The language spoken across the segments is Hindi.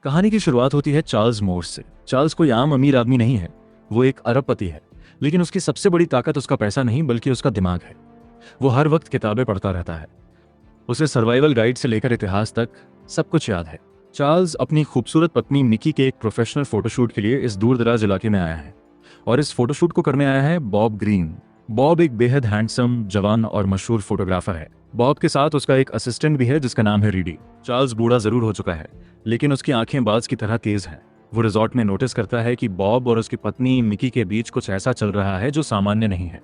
कहानी की शुरुआत होती है चार्ल्स मोर्स से। चार्ल्स कोई आम अमीर आदमी नहीं है, वो एक अरबपति है। लेकिन उसकी सबसे बड़ी ताकत उसका पैसा नहीं बल्कि उसका दिमाग है। वो हर वक्त किताबें पढ़ता रहता है। उसे सर्वाइवल गाइड से लेकर इतिहास तक सब कुछ याद है। चार्ल्स अपनी खूबसूरत पत्नी निकी के एक प्रोफेशनल फोटोशूट के लिए इस दूर दराज इलाके में आया है और इस फोटोशूट को करने आया है बॉब ग्रीन। बॉब एक बेहद हैंडसम, जवान और मशहूर फोटोग्राफर है। बॉब के साथ उसका एक असिस्टेंट भी है जिसका नाम है रीडी। चार्ल्स बूढ़ा जरूर हो चुका है लेकिन उसकी आंखें बाज की तरह तेज हैं। वो रिजॉर्ट में नोटिस करता है कि बॉब और उसकी पत्नी मिकी के बीच कुछ ऐसा चल रहा है जो सामान्य नहीं है।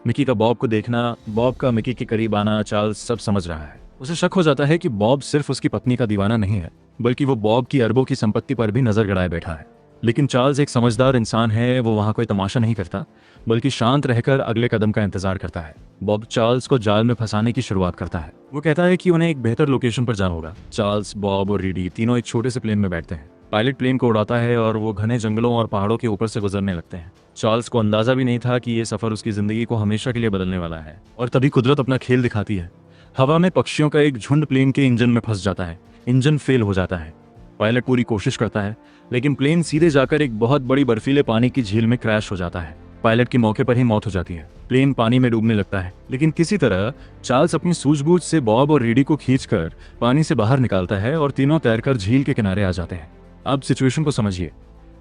मिकी का बॉब को देखना, बॉब का मिकी के करीब आना, चार्ल्स सब समझ रहा है। उसे शक हो जाता है कि बॉब सिर्फ उसकी पत्नी का दीवाना नहीं है बल्कि वो बॉब की अरबों की संपत्ति पर भी नजर गड़ाए बैठा है। लेकिन चार्ल्स एक समझदार इंसान है। वो वहां कोई तमाशा नहीं करता बल्कि शांत रहकर अगले कदम का इंतजार करता है। बॉब चार्ल्स को जाल में फंसाने की शुरुआत करता है। वो कहता है कि उन्हें एक बेहतर लोकेशन पर जाना होगा। चार्ल्स, बॉब और रीडी तीनों एक छोटे से प्लेन में बैठते हैं। पायलट प्लेन को उड़ाता है और वो घने जंगलों और पहाड़ों के ऊपर से गुजरने लगते हैं। चार्ल्स को अंदाजा भी नहीं था कि ये सफर उसकी जिंदगी को हमेशा के लिए बदलने वाला है। और तभी कुदरत अपना खेल दिखाती है। हवा में पक्षियों का एक झुंड प्लेन के इंजन में फंस जाता है। इंजन फेल हो जाता है। पायलट पूरी कोशिश करता है लेकिन प्लेन सीधे जाकर एक बहुत बड़ी बर्फीले पानी की झील में क्रैश हो जाता है। पायलट की मौके पर ही मौत हो जाती है। प्लेन पानी में डूबने लगता है लेकिन किसी तरह चार्ल्स अपनी सूझबूझ से बॉब और रीडी को खींचकर पानी से बाहर निकालता है और तीनों तैरकर झील के किनारे आ जाते हैं। अब सिचुएशन को समझिए।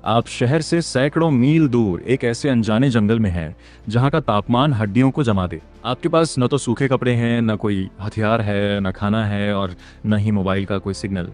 आप शहर से सैकड़ों मील दूर एक ऐसे अनजाने जंगल में हैं जहां का तापमान हड्डियों को जमा दे। आपके पास न तो सूखे कपड़े हैं, न कोई हथियार है, न खाना है और न ही मोबाइल का कोई सिग्नल।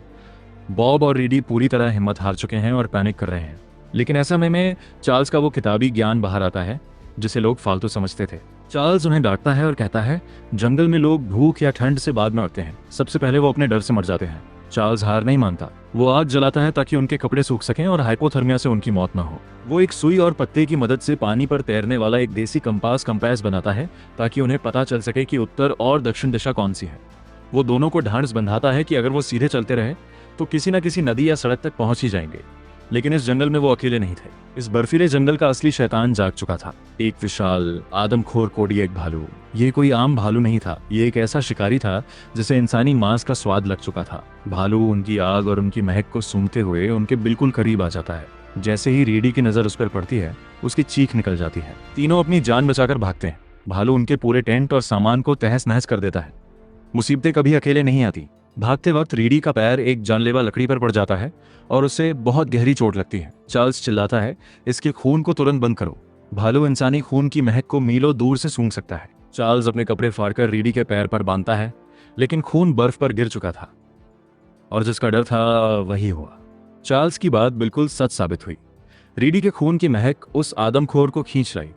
बॉब और रीडी पूरी तरह हिम्मत हार चुके हैं और पैनिक कर रहे हैं। लेकिन ऐसे समय में चार्ल्स का वो किताबी ज्ञान बाहर आता है जिसे लोग फालतू समझते थे। चार्ल्स उन्हें डांटता है और कहता है, जंगल में लोग भूख या ठंड से बाद में मरते हैं, सबसे पहले वो अपने डर से मर जाते हैं। चार्ल्स हार नहीं मानता। वो आग जलाता है ताकि उनके कपड़े सूख सकें और हाइपोथर्मिया से उनकी मौत न हो। वो एक सुई और पत्ते की मदद से पानी पर तैरने वाला एक देसी कंपास बनाता है ताकि उन्हें पता चल सके कि उत्तर और दक्षिण दिशा कौन सी है। वो दोनों को ढांढस बंधाता है कि अगर वो सीधे चलते रहे तो किसी न किसी नदी या सड़क तक पहुंच ही जाएंगे। लेकिन इस जंगल में वो अकेले नहीं थे। इस बर्फीले जंगल का असली शैतान जाग चुका था। एक विशाल, आदमखोर कोडियक भालू। ये कोई आम भालू नहीं था। ये एक ऐसा शिकारी था जिसे इंसानी मांस का स्वाद लग चुका था। भालू उनकी आग और उनकी महक को सूंघते हुए उनके बिल्कुल करीब आ जाता है। जैसे ही रीडी की नजर उस पर पड़ती है, उसकी चीख निकल जाती है। तीनों अपनी जान बचाकर भागते हैं। भालू उनके पूरे टेंट और सामान को तहस नहस कर देता है। मुसीबतें कभी अकेले नहीं आती। भागते वक्त रीडी का पैर एक जानलेवा लकड़ी पर पड़ जाता है और उसे बहुत गहरी चोट लगती है। चार्ल्स चिल्लाता है, इसके खून को तुरंत बंद करो। भालू इंसानी खून की महक को मीलों दूर से सूंघ सकता है। चार्ल्स अपने कपड़े फाड़कर रीडी के पैर पर बांधता है लेकिन खून बर्फ पर गिर चुका था और जिसका डर था वही हुआ। चार्ल्स की बात बिल्कुल सच साबित हुई। रीडी के खून की महक उस आदमखोर को खींच लाई।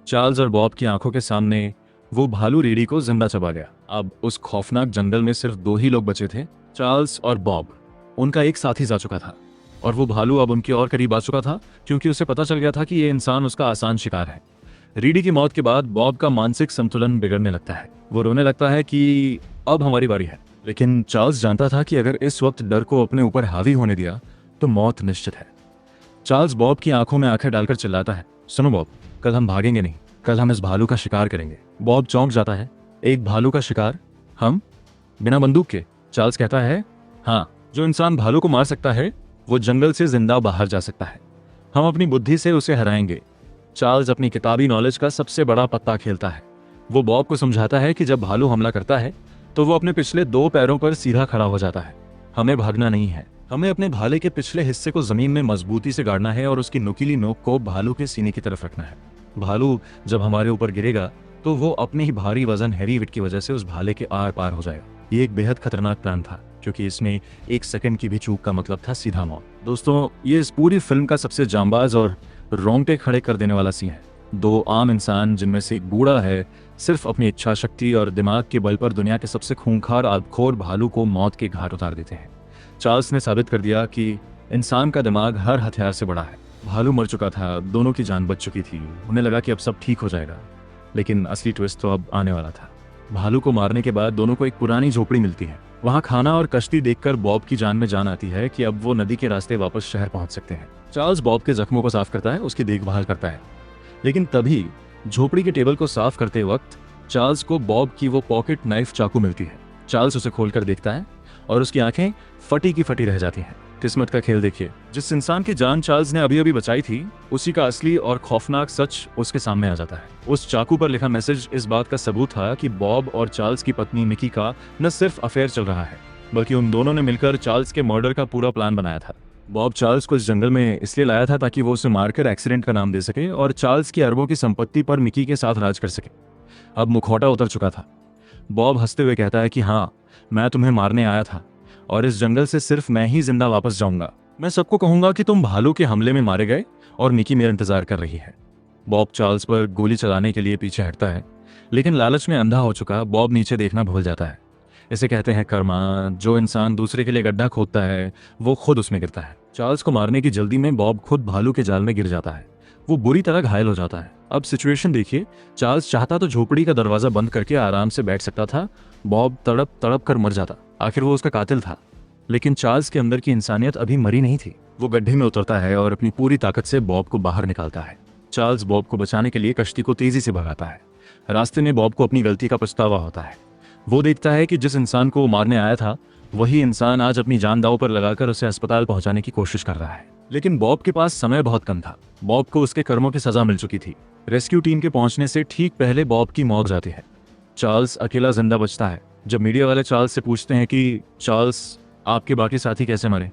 चार्ल्स और बॉब की आंखों के सामने वो भालू रीडी को जिंदा चबा गया। अब उस खौफनाक जंगल में सिर्फ दो ही लोग बचे थे, चार्ल्स और बॉब। उनका एक साथी जा चुका था और वो भालू अब उनके और करीब आ चुका था क्योंकि उसे पता चल गया था कि ये इंसान उसका आसान शिकार है। रीडी की मौत के बाद बॉब का मानसिक संतुलन बिगड़ने लगता है। वो रोने लगता है कि अब हमारी बारी है। लेकिन चार्ल्स जानता था कि अगर इस वक्त डर को अपने ऊपर हावी होने दिया तो मौत निश्चित है। चार्ल्स बॉब की आंखों में आंखें डालकर चिल्लाता है, सुनो बॉब, कल हम भागेंगे नहीं, कल हम इस भालू का शिकार करेंगे। बॉब चौंक जाता है, एक भालू का शिकार? हम? बिना बंदूक के? चार्ल्स कहता है, हाँ, जो इंसान भालू को मार सकता है वो जंगल से जिंदा बाहर जा सकता है। हम अपनी बुद्धि से उसे हराएंगे। चार्ल्स अपनी किताबी नॉलेज का सबसे बड़ा पत्ता खेलता है। वो बॉब को समझाता है कि जब भालू हमला करता है तो वो अपने पिछले दो पैरों पर सीधा खड़ा हो जाता है। हमें भागना नहीं है, हमें अपने भाले के पिछले हिस्से को जमीन में मजबूती से गाड़ना है और उसकी नुकीली नोक को भालू के सीने की तरफ रखना है। भालू जब हमारे ऊपर गिरेगा तो वो अपने ही भारी वजन, हैवी वेट की वजह से उस भाले के आर पार हो जाएगा। ये एक बेहद खतरनाक प्लान था क्योंकि इसमें एक सेकंड की भी चूक का मतलब था सीधा मौत। दोस्तों, ये इस पूरी फिल्म का सबसे जांबाज और रोंगटे खड़े कर देने वाला सीन है। दो आम इंसान, जिनमें से एक बूढ़ा है, सिर्फ अपनी इच्छा शक्ति और दिमाग के बल पर दुनिया के सबसे खूंखार आदमखोर भालू को मौत के घाट उतार देते हैं। चार्ल्स ने साबित कर दिया कि इंसान का दिमाग हर हथियार से बड़ा है। भालू मर चुका था, दोनों की जान बच चुकी थी। उन्हें लगा कि अब सब ठीक हो जाएगा, लेकिन असली ट्विस्ट तो अब आने वाला था। भालू को मारने के बाद दोनों को एक पुरानी झोपड़ी मिलती है। वहाँ खाना और कश्ती देखकर बॉब की जान में जान आती है कि अब वो नदी के रास्ते वापस शहर पहुंच सकते हैं। चार्ल्स बॉब के जख्मों को साफ करता है, उसकी देखभाल करता है। लेकिन तभी झोपड़ी के टेबल को साफ करते वक्त चार्ल्स को बॉब की वो पॉकेट नाइफ चाकू मिलती है। चार्ल्स उसे खोलकर देखता है और उसकी आंखें फटी की फटी रह जाती हैं। किस्मत का खेल देखिए, जिस इंसान की जान चार्ल्स ने अभी अभी बचाई थी, उसी का असली और खौफनाक सच उसके सामने आ जाता है। उस चाकू पर लिखा मैसेज इस बात का सबूत था कि बॉब और चार्ल्स की पत्नी मिकी का न सिर्फ अफेयर चल रहा है, बल्कि उन दोनों ने मिलकर चार्ल्स के मर्डर का पूरा प्लान बनाया था। बॉब चार्ल्स को इस जंगल में इसलिए लाया था ताकि वो उसे मारकर एक्सीडेंट का नाम दे सके और चार्ल्स की अरबों की संपत्ति पर मिकी के साथ राज कर सके। अब मुखौटा उतर चुका था। बॉब हंसते हुए कहता है कि हाँ, मैं तुम्हें मारने आया था और इस जंगल से सिर्फ मैं ही जिंदा वापस जाऊंगा। मैं सबको कहूंगा कि तुम भालू के हमले में मारे गए और मिकी मेरा इंतजार कर रही है। बॉब चार्ल्स पर गोली चलाने के लिए पीछे हटता है, लेकिन लालच में अंधा हो चुका बॉब नीचे देखना भूल जाता है। इसे कहते हैं कर्मा। जो इंसान दूसरे के लिए गड्ढा खोदता है वो खुद उसमें गिरता है। चार्ल्स को मारने की जल्दी में बॉब खुद भालू के जाल में गिर जाता है। वो बुरी तरह घायल हो जाता है। अब सिचुएशन देखिए, चार्ल्स चाहता तो झोपड़ी का दरवाजा बंद करके आराम से बैठ सकता था। बॉब तड़प तड़प कर मर जाता। आखिर वो उसका कातिल था, लेकिन चार्ल्स के अंदर की इंसानियत अभी मरी नहीं थी। वो गड्ढे में उतरता है और अपनी पूरी ताकत से बॉब को बाहर निकालता है। चार्ल्स बॉब को बचाने के लिए कश्ती को तेजी से भगाता है। रास्ते में बॉब को अपनी गलती का पछतावा होता है। वो देखता है कि जिस इंसान को वो मारने आया था, वही इंसान आज अपनी जान दांव पर लगाकर उसे अस्पताल पहुंचाने की कोशिश कर रहा है। लेकिन बॉब के पास समय बहुत कम था। बॉब को उसके कर्मों की सजा मिल चुकी थी। रेस्क्यू टीम के पहुंचने से ठीक पहले बॉब की मौत हो जाती है। चार्ल्स अकेला जिंदा बचता है। जब मीडिया वाले चार्ल्स से पूछते हैं कि चार्ल्स, आपके बाकी साथी कैसे मरे,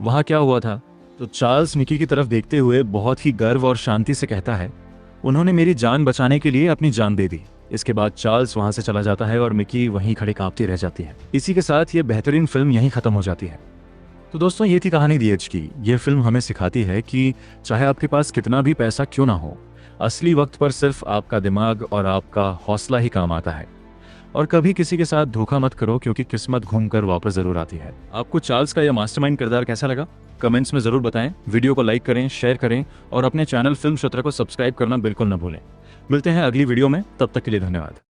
वहां क्या हुआ था, तो चार्ल्स मिकी की तरफ देखते हुए बहुत ही गर्व और शांति से कहता है, उन्होंने मेरी जान बचाने के लिए अपनी जान दे दी। इसके बाद चार्ल्स वहां से चला जाता है और मिकी वहीं खड़े कांपती रह जाती है। इसी के साथ ये बेहतरीन फिल्म यहीं खत्म हो जाती है। तो दोस्तों, ये थी कहानी दी एज की। ये फिल्म हमें सिखाती है कि चाहे आपके पास कितना भी पैसा क्यों ना हो, असली वक्त पर सिर्फ आपका दिमाग और आपका हौसला ही काम आता है। और कभी किसी के साथ धोखा मत करो, क्योंकि किस्मत घूमकर वापस जरूर आती है। आपको चार्ल्स का यह मास्टरमाइंड किरदार कैसा लगा, कमेंट्स में जरूर बताएं। वीडियो को लाइक करें, शेयर करें और अपने चैनल फिल्म क्षेत्र को सब्सक्राइब करना बिल्कुल न भूलें। मिलते हैं अगली वीडियो में, तब तक के लिए धन्यवाद।